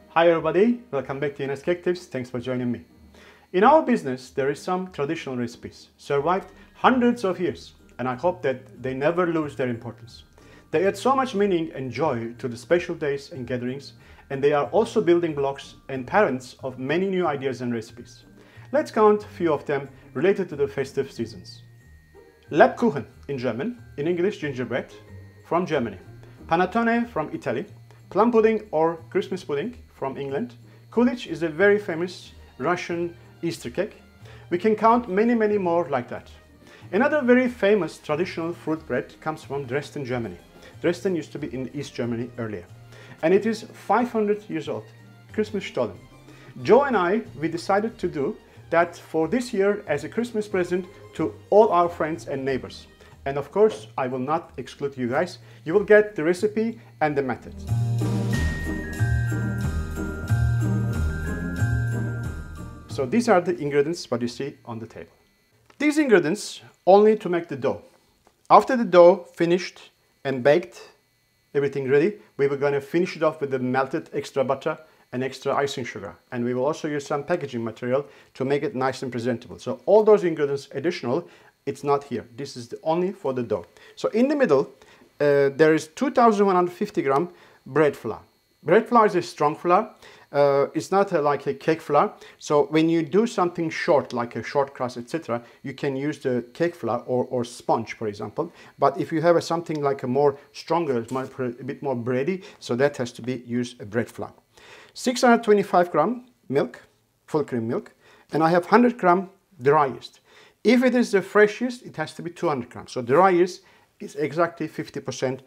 Hi everybody, welcome back to Ines Cake Tips. Thanks for joining me. In our business, there is some traditional recipes, survived hundreds of years, and I hope that they never lose their importance. They add so much meaning and joy to the special days and gatherings, and they are also building blocks and parents of many new ideas and recipes. Let's count a few of them related to the festive seasons. Lebkuchen in German, in English gingerbread, from Germany. Panettone from Italy. Plum pudding or Christmas pudding from England. Kulich is a very famous Russian Easter cake. We can count many more like that. Another very famous traditional fruit bread comes from Dresden, Germany. Dresden used to be in East Germany earlier. And it is 500 years old, Christmas Stollen. Joe and I, we decided to do that for this year as a Christmas present to all our friends and neighbors. And of course, I will not exclude you guys. You will get the recipe and the method. So these are the ingredients what you see on the table. These ingredients only to make the dough. After the dough finished and baked, everything ready, we were going to finish it off with the melted extra butter and extra icing sugar. And we will also use some packaging material to make it nice and presentable. So all those ingredients additional, it's not here. This is only for the dough. So in the middle, there is 2150 gram bread flour. Bread flour is a strong flour. It's not like a cake flour. So when you do something short, like a short crust, etc., you can use the cake flour or sponge, for example. But if you have something like a more stronger, a bit more bready, so that has to be used a bread flour. 625 gram milk, full cream milk, and I have 100 gram dry yeast. If it is the fresh yeast, it has to be 200 grams. So dry yeast is exactly 50%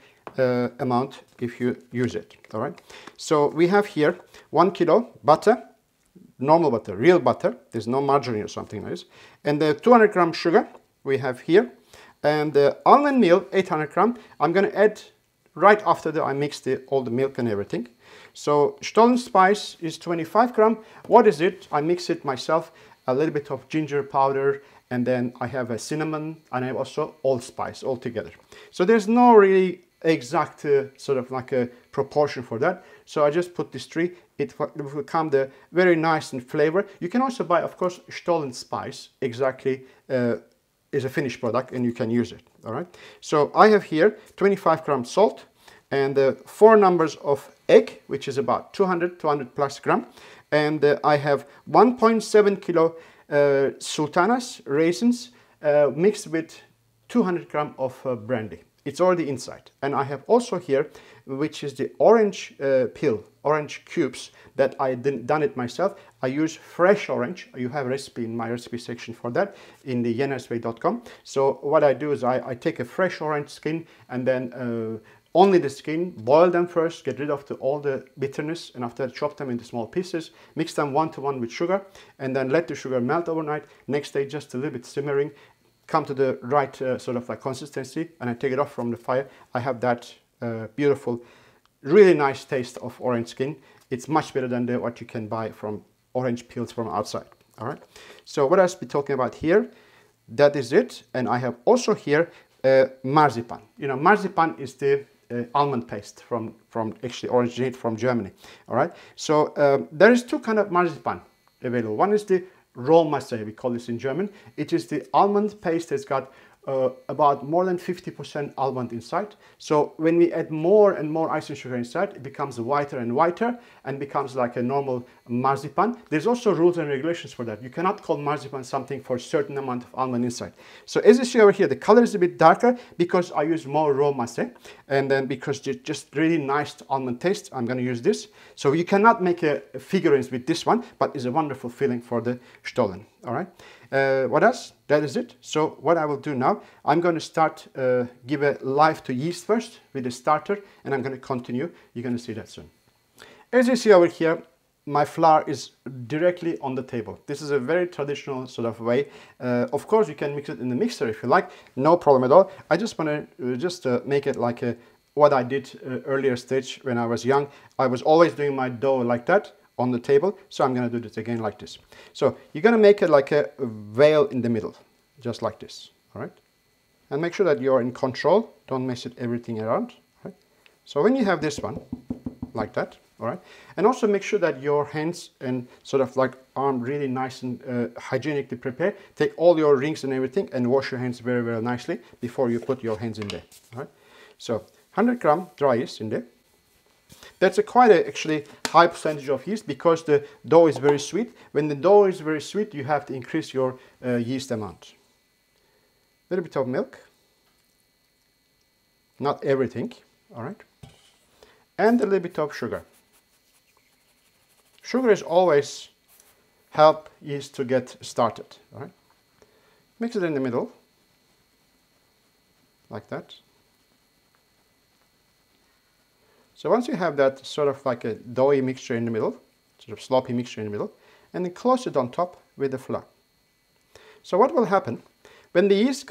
amount if you use it, all right? So we have here 1 kilo butter, normal butter, real butter. There's no margarine or something like this. And the 200 gram sugar we have here. And the almond meal, 800 gram. I'm going to add right after I mix all the milk and everything. So Stollen spice is 25 gram. What is it? I mix it myself. A little bit of ginger powder, and then I have a cinnamon, and I have also allspice all together. So there's no really exact sort of like a proportion for that. So I just put these three. It will come the very nice and flavor. You can also buy, of course, Stollen spice exactly is a finished product, and you can use it. All right. So I have here 25 grams salt and 4 numbers of egg, which is about 200 plus gram. And I have 1.7 kilo sultanas, raisins, mixed with 200 gram of brandy. It's already inside. And I have also here, which is the orange peel, orange cubes that I done it myself. I use fresh orange. You have a recipe in my recipe section for that in the yenersway.com. So what I do is I take a fresh orange skin and then only the skin, boil them first, get rid of all the bitterness, and after that chop them into small pieces, mix them 1 to 1 with sugar, and then let the sugar melt overnight. Next day, just a little bit simmering, come to the right sort of like consistency, and I take it off from the fire. I have that beautiful, really nice taste of orange skin. It's much better than what you can buy from orange peels from outside. All right. So what else be talking about here? That is it. And I have also here marzipan. You know, marzipan is the almond paste from actually originated from Germany. All right. So there is 2 kind of marzipan available. One is the raw masse, we call this in German. It is the almond paste that's got about more than 50% almond inside. So when we add more and more icing sugar inside, it becomes whiter and whiter and becomes like a normal marzipan. There's also rules and regulations for that. You cannot call marzipan something for a certain amount of almond inside. So as you see over here, the color is a bit darker because I use more raw masse, and then because it's just really nice almond taste, I'm going to use this. So you cannot make a figurines with this one, but it's a wonderful filling for the Stollen. All right. What else? That is it. So what I will do now, I'm going to start, give a life to yeast first with a starter, and I'm going to continue. You're going to see that soon. As you see over here, my flour is directly on the table. This is a very traditional sort of way. Of course, you can mix it in the mixer if you like, no problem at all. I just want to make it like what I did earlier stage when I was young. I was always doing my dough like that on the table, so I'm going to do this again like this. So you're going to make it like a veil in the middle, just like this, all right? And make sure that you're in control. Don't mess it everything around, right? So when you have this one, like that, all right, and also make sure that your hands and sort of like arm really nice and hygienically prepared. Take all your rings and everything and wash your hands very, very nicely before you put your hands in there, all right. So 100 gram dry yeast in there. That's quite a actually high percentage of yeast because the dough is very sweet. When the dough is very sweet, you have to increase your yeast amount. A little bit of milk, not everything, all right, and a little bit of sugar. Sugar is always help yeast to get started, all right. Mix it in the middle, like that. So once you have that sort of like a doughy mixture in the middle, sort of sloppy mixture in the middle, and then close it on top with the flour. So what will happen, when the yeast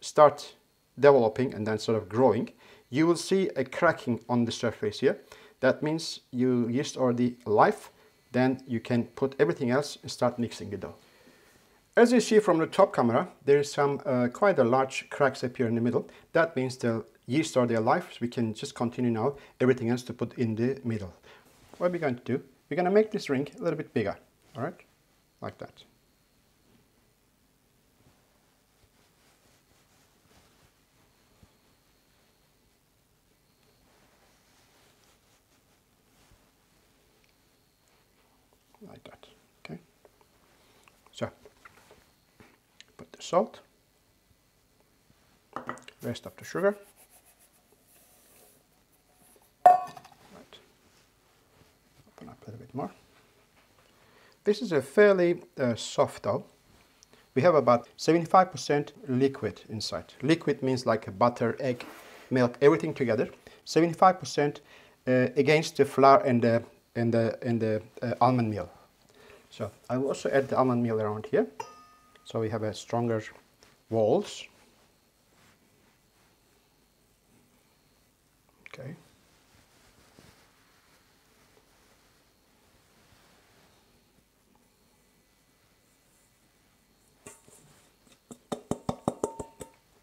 start developing and then sort of growing, you will see a cracking on the surface here. That means your yeast already alive, then you can put everything else and start mixing the dough. As you see from the top camera, there is some quite a large cracks appear in the middle. That means the yeast are alive, so we can just continue now everything else to put in the middle. What we're going to do, we're going to make this ring a little bit bigger, all right, like that. Like that, okay. So, put the salt, rest of the sugar. Right. Open up a little bit more. This is a fairly soft dough. We have about 75% liquid inside. Liquid means like butter, egg, milk, everything together. 75% against the flour and the almond meal. So I will also add the almond meal around here, so we have a stronger walls. Okay.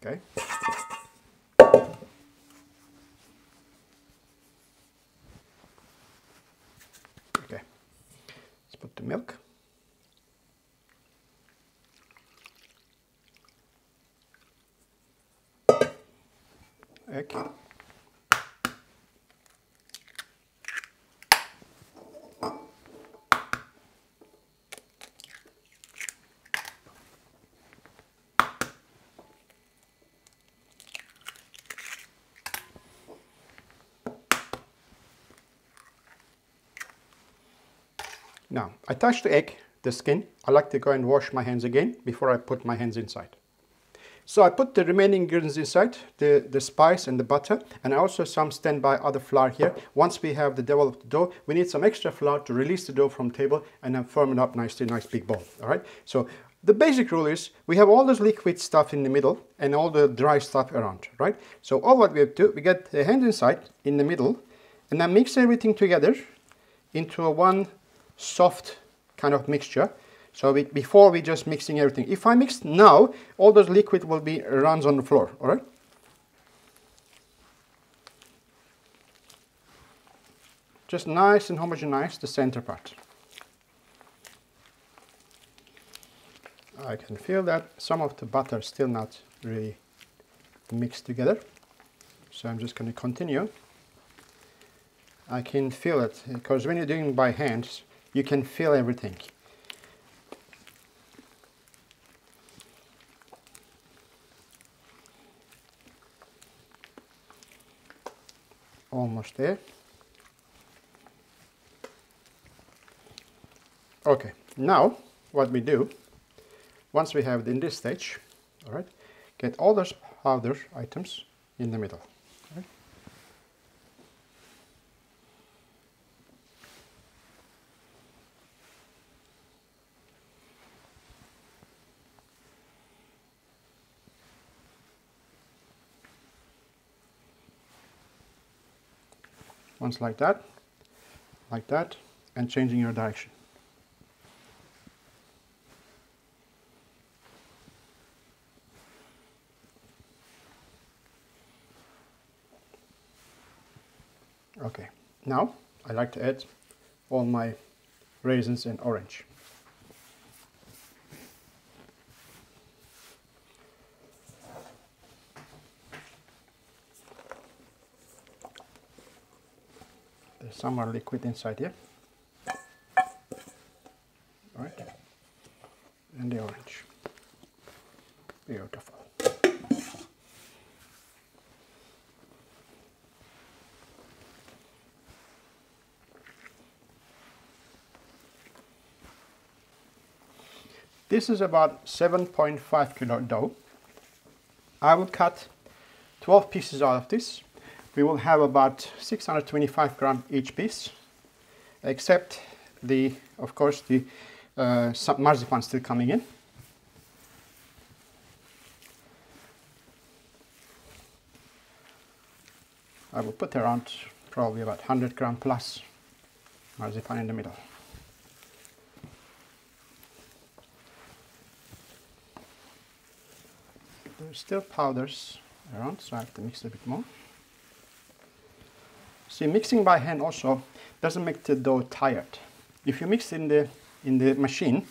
Okay. Okay. Let's put the milk. Egg. Now, I touched the egg, the skin. I like to go and wash my hands again before I put my hands inside. So I put the remaining ingredients inside, the spice and the butter, and also some standby other flour here. Once we have the developed dough, we need some extra flour to release the dough from table and then firm it up nicely, nice big ball, all right? So the basic rule is we have all this liquid stuff in the middle and all the dry stuff around, right? So all what we have to do, we get the hands inside in the middle and then mix everything together into a one soft kind of mixture. So before we just mixing everything. If I mix now, all those liquid will be runs on the floor, all right? Just nice and homogenize the center part. I can feel that some of the butter is still not really mixed together. So I'm just going to continue. I can feel it because when you're doing it by hands, you can feel everything. Almost there. Okay, now what we do, once we have it in this stage, all right, get all those powder items in the middle. All right. Once like that, and changing your direction. Okay, now I like to add all my raisins and orange. There's some more liquid inside here. All right, and the orange. Beautiful. This is about 7.5 kilo dough. I will cut 12 pieces out of this. We will have about 625 grams each piece, except the, of course, the some marzipan still coming in. I will put around probably about 100 grams plus marzipan in the middle. There's still powders around, so I have to mix a bit more. See, mixing by hand also doesn't make the dough tired. If you mix in the machine,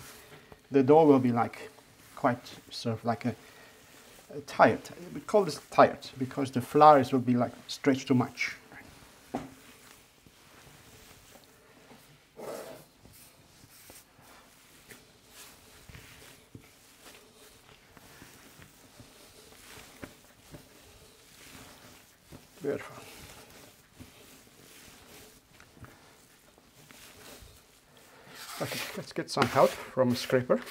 the dough will be like quite sort of like a tired. We call this tired because the flours will be like stretched too much. Beautiful. Okay, let's get some help from a scraper.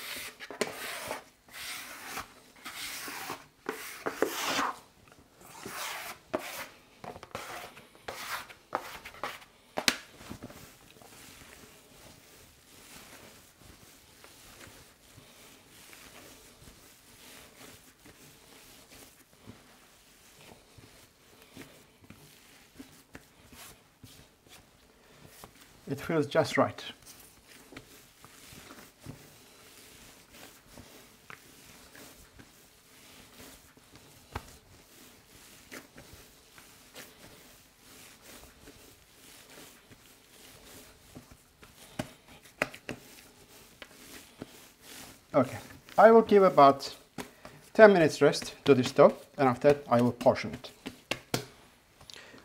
It feels just right. Okay, I will give about 10 minutes rest to this dough, and after that I will portion it.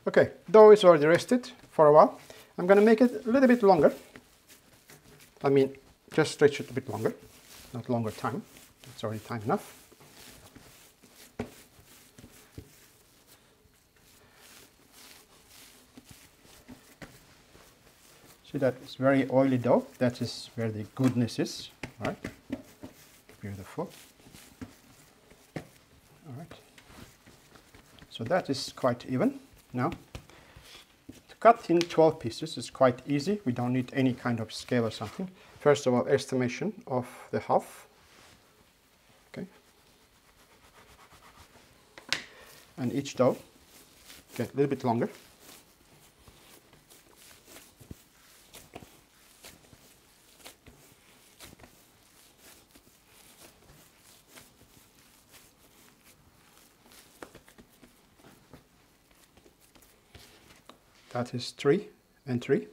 Okay, dough is already rested for a while. I'm going to make it a little bit longer. I mean, just stretch it a bit longer, not longer time. It's already time enough. See that it's very oily dough. That is where the goodness is, right? Beautiful. All right. So that is quite even now. Cut in 12 pieces is quite easy. We don't need any kind of scale or something. First of all, estimation of the half. Okay. And each dough get a little bit longer. That is 3 and 3.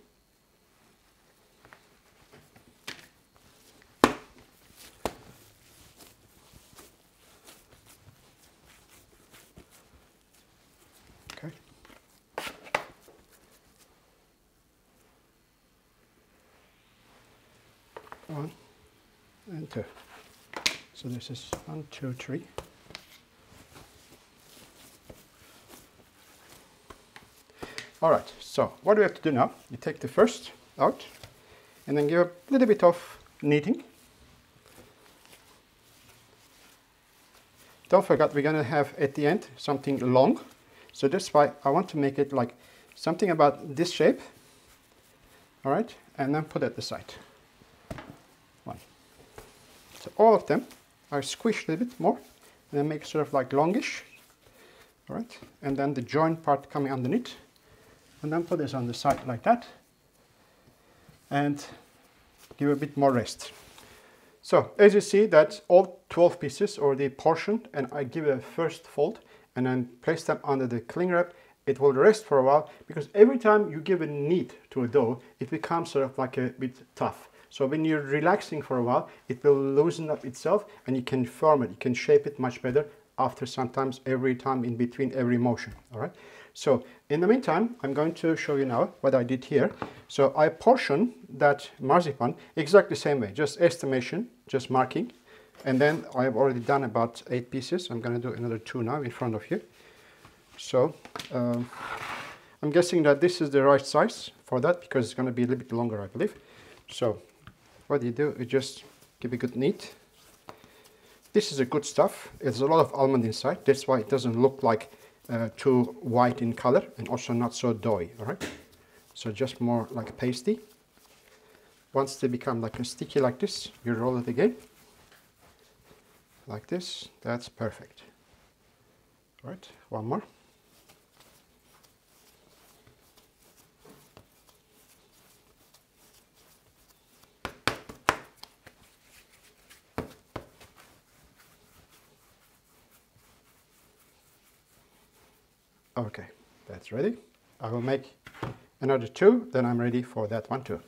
Okay. One and two. So this is 1, 2, 3. All right, so what do we have to do now? You take the first out and then give a little bit of kneading. Don't forget, we're going to have at the end something long. So that's why I want to make it like something about this shape. All right, and then put it at the side. One. So all of them are squished a little bit more and then make sort of like longish. All right, and then the joint part coming underneath. And then put this on the side like that and give a bit more rest. So as you see, that's all 12 pieces already portioned, and I give a first fold and then place them under the cling wrap it will rest for a while, because every time you give a knead to a dough, it becomes sort of like a bit tough. So when you're relaxing for a while, it will loosen up itself and you can form it, you can shape it much better after sometimes every time in between every motion. All right. So in the meantime, I'm going to show you now what I did here. So I portion that marzipan exactly the same way, just estimation, just marking. And then I've already done about 8 pieces. I'm going to do another 2 now in front of you. So I'm guessing that this is the right size for that, because it's going to be a little bit longer, I believe. So what you do, you just give a good knead. This is a good stuff. There's a lot of almond inside. That's why it doesn't look like too white in color, and also not so doughy. All right. So just more like a pasty. Once they become like a sticky like this, you roll it again. Like this. That's perfect. All right. One more. Okay, that's ready. I will make another 2, then I'm ready for that one too.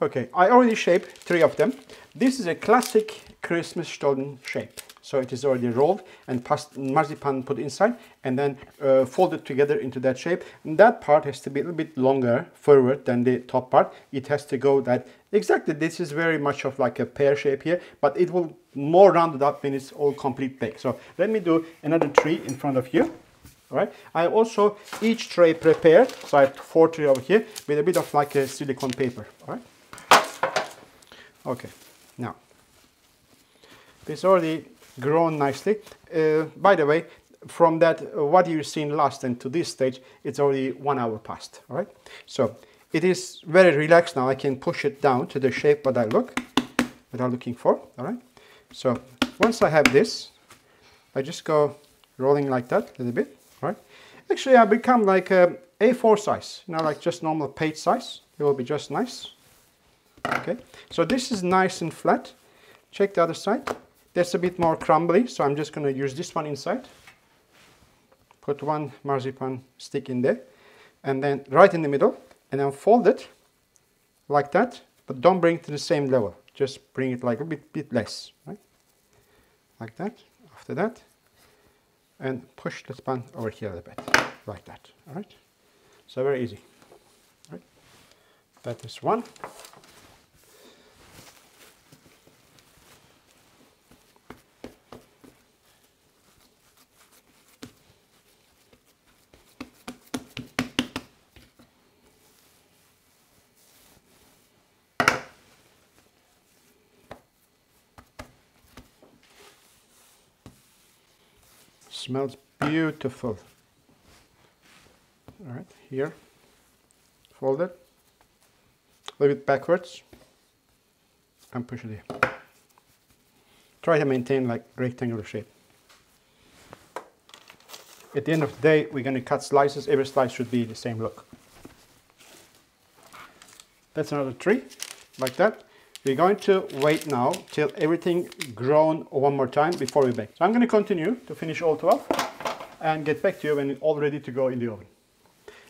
Okay, I already shaped 3 of them. This is a classic Christmas Stollen shape. So it is already rolled and marzipan put inside and then folded together into that shape. And that part has to be a little bit longer forward than the top part. It has to go that exactly. This is very much of like a pear shape here, but it will more rounded up when it's all complete baked. So let me do another 3 in front of you. All right. I have also each tray prepared, so I have 4 trays over here with a bit of like a silicone paper. All right. Okay. Now, it's already grown nicely. By the way, from that what you've seen last and to this stage, it's already 1 hour past. All right. So it is very relaxed now. I can push it down to the shape what I'm looking for. All right. So once I have this, I just go rolling like that a little bit. Right. Actually, I become like a A4 size, you know, like just normal page size. It will be just nice. Okay. So this is nice and flat. Check the other side. That's a bit more crumbly, so I'm just going to use this one inside. Put 1 marzipan stick in there, and then right in the middle, and then fold it like that. But don't bring it to the same level. Just bring it like a bit less, right? Like that. After that. And push the span over here a little bit, like that. All right. So very easy. All right. That is one. Smells beautiful. All right, here, fold it, a little bit backwards, and push it here. Try to maintain like rectangular shape. At the end of the day, we're going to cut slices. Every slice should be the same look. That's another 3, like that. We're going to wait now till everything grown one more time before we bake. So I'm going to continue to finish all 12 and get back to you when it's all ready to go in the oven.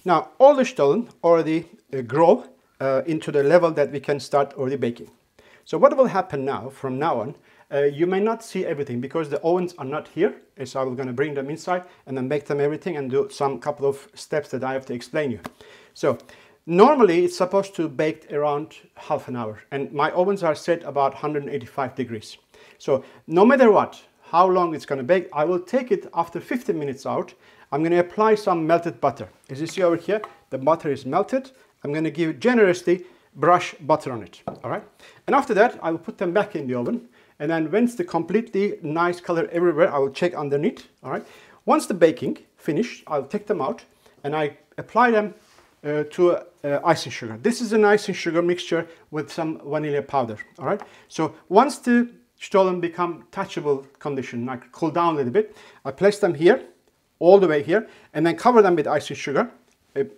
Now, all the Stollen already grow into the level that we can start already baking. So what will happen now, from now on, you may not see everything because the ovens are not here. So I'm going to bring them inside and then bake them everything and do some couple of steps that I have to explain you. So normally it's supposed to bake around half an hour, and my ovens are set about 185 degrees. So no matter what, how long it's going to bake, I will take it after 15 minutes out. I'm going to apply some melted butter. As you see over here, the butter is melted. I'm going to give generously brush butter on it. All right. And after that, I will put them back in the oven. And then once the completely nice color everywhere, I will check underneath. All right. Once the baking finished, I'll take them out and I apply them to icing sugar. This is an icing sugar mixture with some vanilla powder. All right. So once the Stollen become touchable condition, like cool down a little bit, I place them here, all the way here, and then cover them with icing sugar.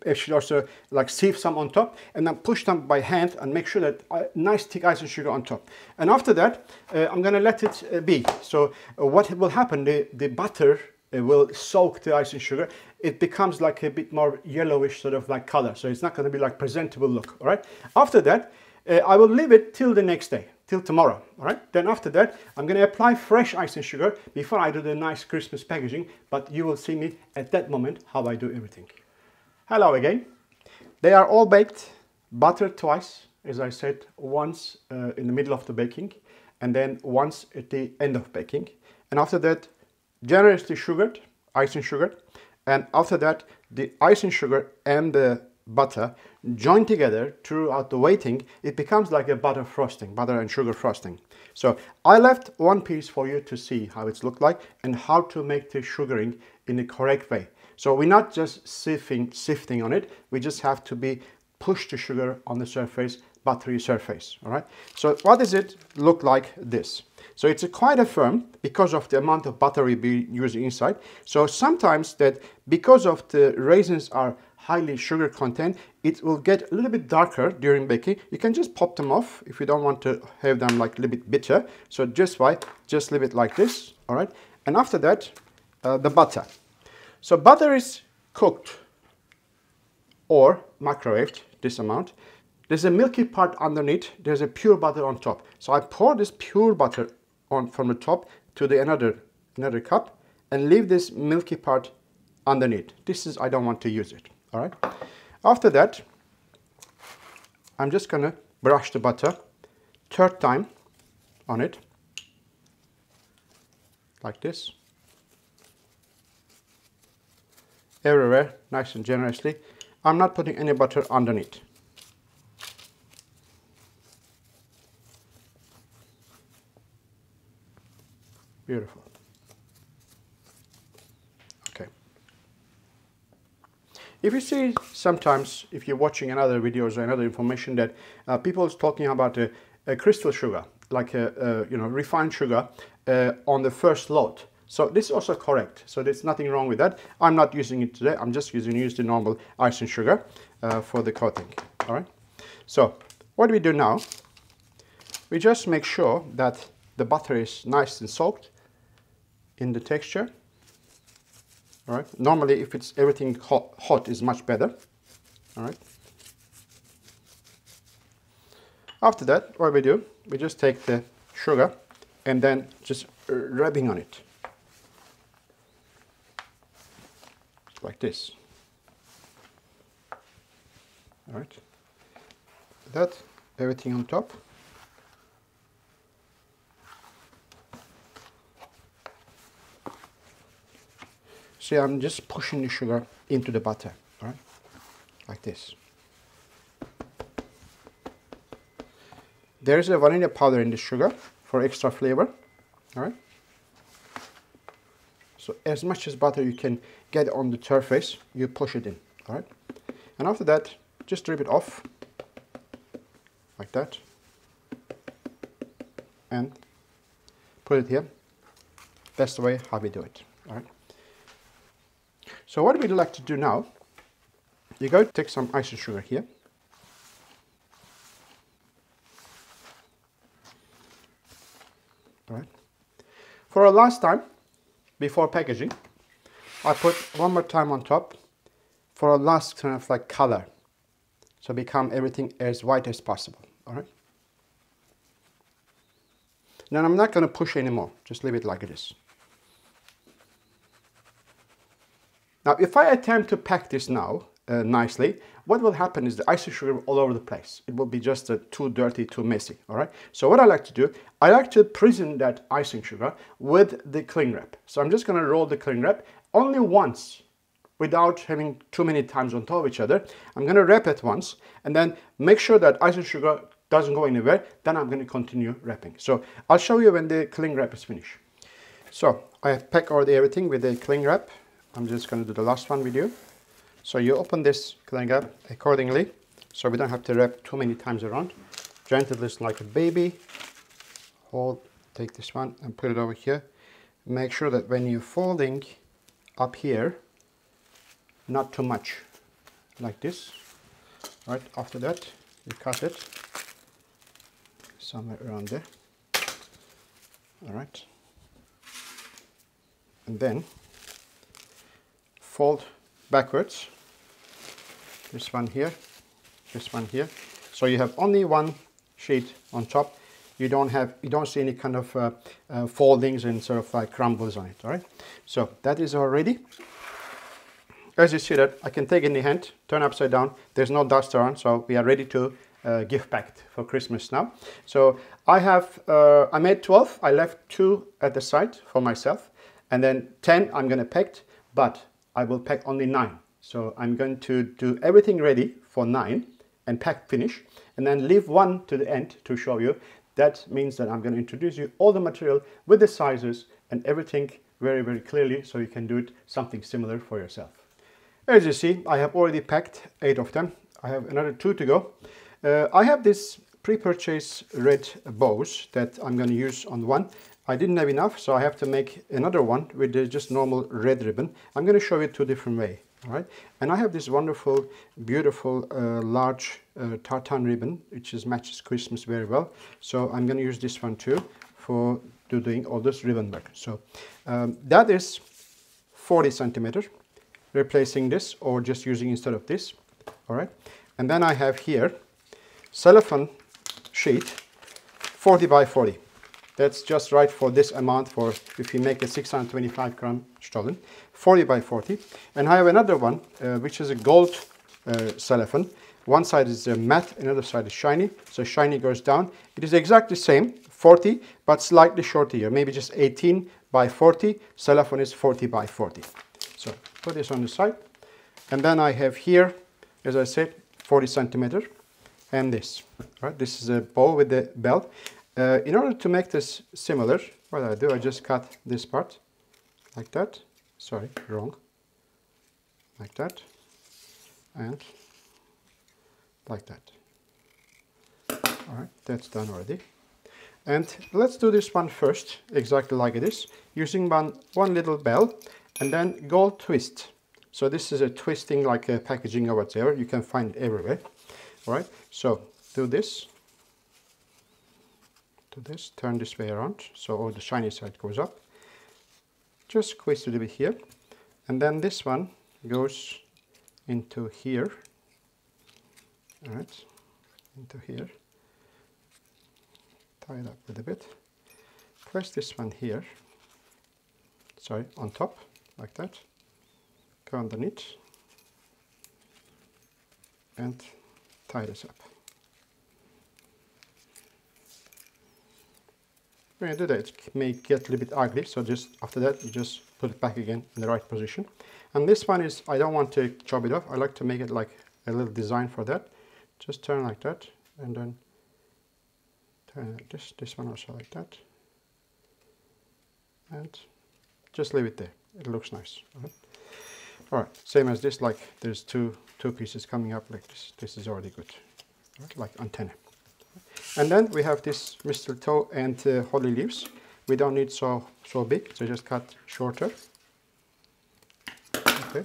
Actually also like sieve some on top, and then push them by hand and make sure that nice thick icing sugar on top. And after that, I'm going to let it be. So what will happen, the butter will soak the icing sugar. it becomes like a bit more yellowish sort of like color. So it's not going to be like presentable look. All right. After that, I will leave it till the next day, till tomorrow. All right. Then after that, I'm going to apply fresh icing sugar before I do the nice Christmas packaging. But you will see me at that moment how I do everything. Hello again. They are all baked, buttered twice, as I said, once in the middle of the baking and then once at the end of baking. And after that, generously sugared, icing sugared. And after that, the icing sugar and the butter join together throughout the waiting. It becomes like a butter frosting, butter and sugar frosting. So I left one piece for you to see how it's looked like and how to make the sugaring in the correct way. So we're not just sifting on it. We just have to push the sugar on the surface, buttery surface. All right. So what does it look like this? So it's quite a firm because of the amount of butter we'll be using inside. So sometimes that because of the raisins are highly sugar content, it will get a little bit darker during baking. You can just pop them off if you don't want to have them like a little bit bitter. So just leave it like this. All right. And after that, the butter. So butter is cooked or microwaved, this amount. There's a milky part underneath, there's a pure butter on top. So I pour this pure butter on from the top to the another cup and leave this milky part underneath. I don't want to use it, all right? After that, I'm just gonna brush the butter third time on it, like this. Everywhere, nice and generously. I'm not putting any butter underneath. Beautiful. Okay. If you see sometimes, if you're watching another videos or another information that people is talking about a crystal sugar, like a refined sugar on the first load. So this is also correct. So there's nothing wrong with that. I'm not using it today. I'm just use the normal icing sugar for the coating. All right. So what we do now, we just make sure that the butter is nice and soaked in the texture. All right. Normally, if it's everything hot is much better. All right. After that, what we do, we just take the sugar and then just rubbing on it. Like this. All right. That, everything on top. See, I'm just pushing the sugar into the butter, all right? Like this. There is a vanilla powder in the sugar for extra flavor, all right? So as much as butter you can get on the surface, you push it in, all right? And after that, just strip it off, like that, and put it here. That's the way how we do it, all right? So what we'd like to do now, you go take some icing sugar here. All right. For a last time, before packaging, I put one more time on top for a last kind of like color. So become everything as white as possible, all right? Now I'm not going to push anymore, just leave it like it is. Now if I attempt to pack this now nicely, what will happen is the icing sugar all over the place. It will be just too dirty, too messy, all right? So what I like to do, I like to prison that icing sugar with the cling wrap. So I'm just going to roll the cling wrap only once, without having too many times on top of each other. I'm going to wrap it once and then make sure that icing sugar doesn't go anywhere. Then I'm going to continue wrapping. So I'll show you when the cling wrap is finished. So I have packed already everything with the cling wrap. I'm just going to do the last one with you. So you open this cling wrap accordingly, so we don't have to wrap too many times around. Gently, just like a baby. Take this one and put it over here. Make sure that when you're folding up here, not too much, like this. Right, after that, you cut it somewhere around there. All right. And then fold backwards. This one here, this one here. So you have only one sheet on top. You don't see any kind of foldings and sort of like crumbles on it. All right. So that is all ready. As you see that, I can take it in the hand, turn upside down. There's no dust around, so we are ready to gift packed for Christmas now. So I made 12. I left 2 at the side for myself, and then 10 I'm going to pack, but I will pack only 9. So I'm going to do everything ready for 9 and pack finish, and then leave 1 to the end to show you. That means that I'm going to introduce you all the material with the sizes and everything very, very clearly, so you can do it something similar for yourself. As you see, I have already packed 8 of them. I have another 2 to go. I have this pre-purchased red bows that I'm going to use on one. I didn't have enough, so I have to make another one with just normal red ribbon. I'm going to show you 2 different ways. All right, and I have this wonderful, beautiful, large tartan ribbon, which matches Christmas very well. So I'm going to use this one too for doing all this ribbon work. So that is 40 centimeters. Replacing this or just using instead of this. All right, and then I have here cellophane sheet 40 by 40. That's just right for this amount for if you make a 625 gram Stollen, 40 by 40. And I have another one which is a gold cellophane. One side is matte, another side is shiny. So shiny goes down. It is exactly the same, 40, but slightly shorter here, maybe just 18 by 40. Cellophane is 40 by 40. So put this on the side, and then I have here, as I said, 40 centimeter, and this. Right, this is a bow with the belt. In order to make this similar, what I just cut this part like that. Sorry, wrong. Like that, and like that. All right, that's done already. And let's do this one first, exactly like it is, using one little bell. And then gold twist. So this is a twisting like a packaging or whatever. You can find it everywhere. All right. So do this. Do this. Turn this way around. So all the shiny side goes up. Just squeeze it a bit here. And then this one goes into here. All right. Into here. Tie it up with a bit. Press this one here. Sorry, on top. Like that, go underneath and tie this up. When you do that, it may get a little bit ugly, so just after that you just put it back again in the right position. And this one is, I don't want to chop it off, I like to make it like a little design for that. Just turn like that, and then turn this one also like that, and just leave it there. It looks nice. All right, same as this, like there's two pieces coming up like this. This is already good, right? Like antenna. And then we have this mistletoe and holly leaves. We don't need so big, so just cut shorter. Okay.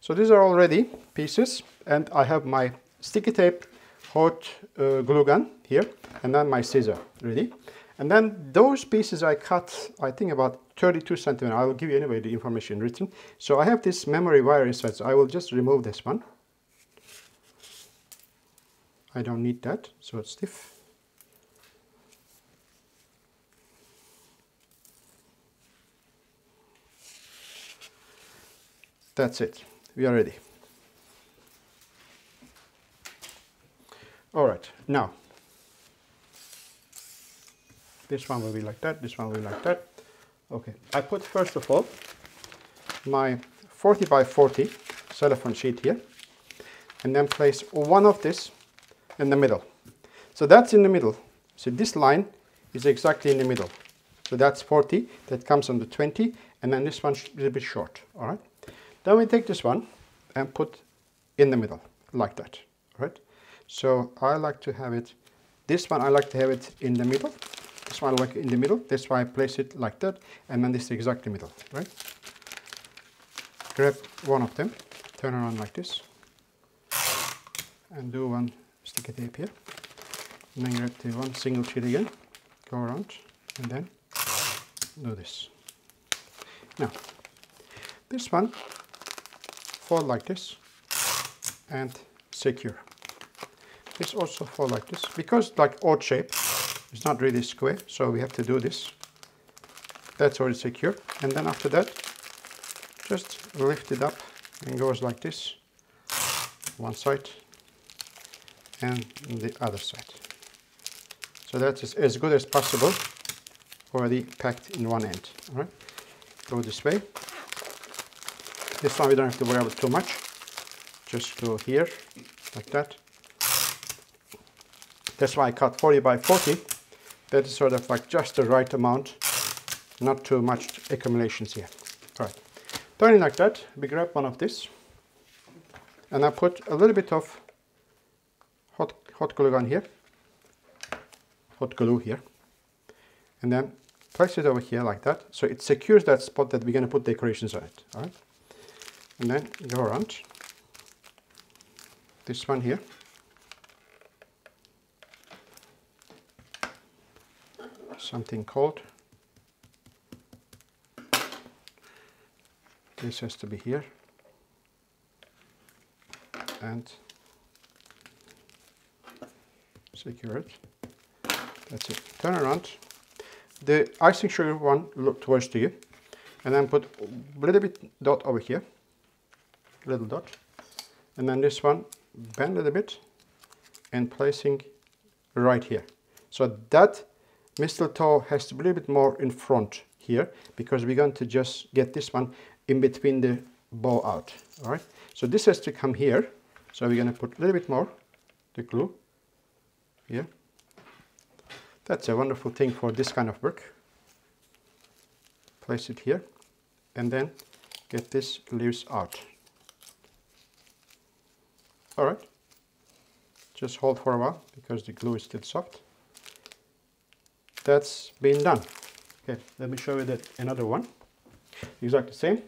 So these are already pieces, and I have my sticky tape, hot glue gun here, and then my scissor ready. And then those pieces I cut, I think about 32 centimeters. I will give you anyway the information written. So I have this memory wire inside, so I will just remove this one. I don't need that, so it's stiff. That's it. We are ready. All right, now this one will be like that, this one will be like that. Okay, I put first of all my 40 by 40 cellophane sheet here, and then place one of this in the middle. So that's in the middle. So this line is exactly in the middle. So that's 40, that comes on the 20, and then this one is a little bit short, all right? Then we take this one and put in the middle, like that, all right? So I like to have it, this one I like to have it in the middle. This one I like in the middle. That's why I place it like that, and then this is exactly middle, right? Grab one of them, turn around like this, and do one sticky tape here. And then grab the one single sheet again, go around, and then do this. Now, this one, fold like this and secure. This also fold like this, because like odd shape, it's not really square, so we have to do this. That's already secure, and then after that, just lift it up and goes like this, one side and the other side. So that is as good as possible, already packed in one end. All right, go this way. This one we don't have to worry about too much. Just go here, like that. That's why I cut 40 by 40. That is sort of like just the right amount, not too much accumulations here. All right, turning like that, we grab one of this, and I put a little bit of hot glue gun here, hot glue here, and then place it over here like that, so it secures that spot that we're going to put decorations on it. All right, and then go around this one here. Something cold. This has to be here, and secure it. That's it. Turn around. The icing sugar one look towards to you, and then put a little bit dot over here, little dot, and then this one bend a little bit and placing right here. So that mistletoe has to be a little bit more in front here, because we're going to just get this one in between the bow out. All right, so this has to come here, so we're going to put a little bit more the glue here. That's a wonderful thing for this kind of work. Place it here and then get this leaves out. All right, just hold for a while because the glue is still soft. That's been done. Okay, let me show you that another one. Exactly the same.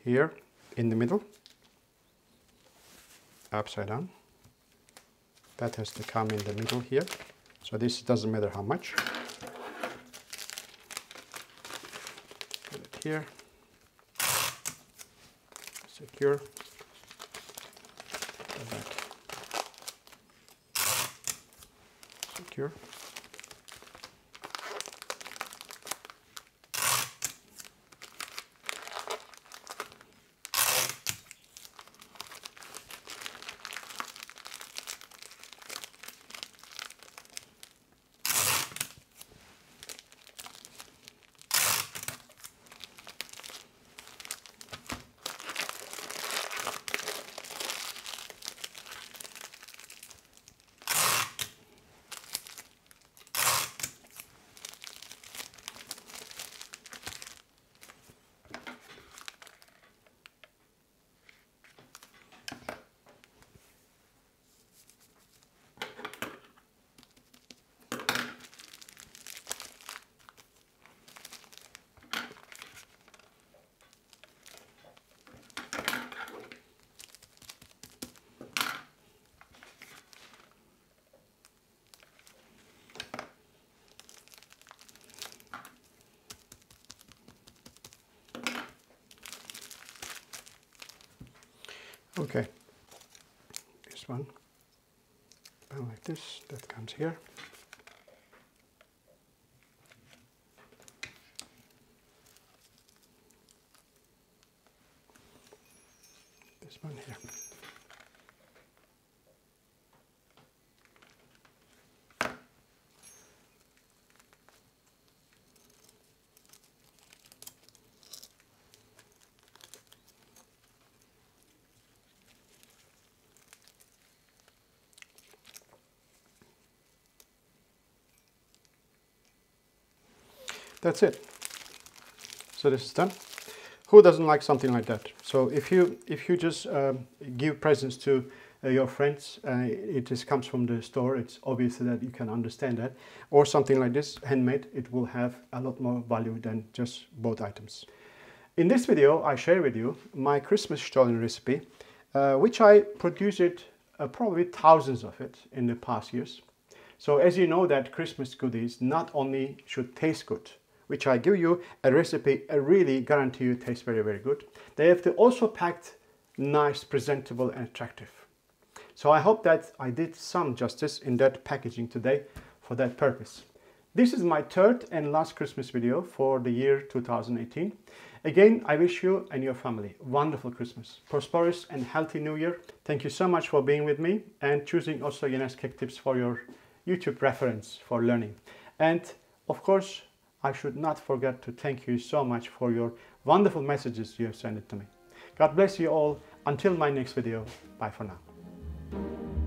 Here in the middle, upside down. That has to come in the middle here. So this doesn't matter how much. Put it here. Secure. Like that. Secure. Okay, this one, and like this, that comes here. This one here. That's it. So this is done. Who doesn't like something like that? So if you just give presents to your friends, it just comes from the store, it's obvious that you can understand that. Or something like this, handmade, it will have a lot more value than just both items. In this video, I share with you my Christmas Stollen recipe, which I produced probably thousands of it in the past years. So as you know that Christmas goodies not only should taste good, which I give you a recipe, I really guarantee you tastes very, very good. They have to also packed nice, presentable and attractive. So I hope that I did some justice in that packaging today for that purpose. This is my third and last Christmas video for the year 2018. Again, I wish you and your family a wonderful Christmas, prosperous and healthy New Year. Thank you so much for being with me and choosing also Yener's Cake Tips for your YouTube reference for learning. And of course, I should not forget to thank you so much for your wonderful messages you have sent it to me. God bless you all. Until my next video, bye for now.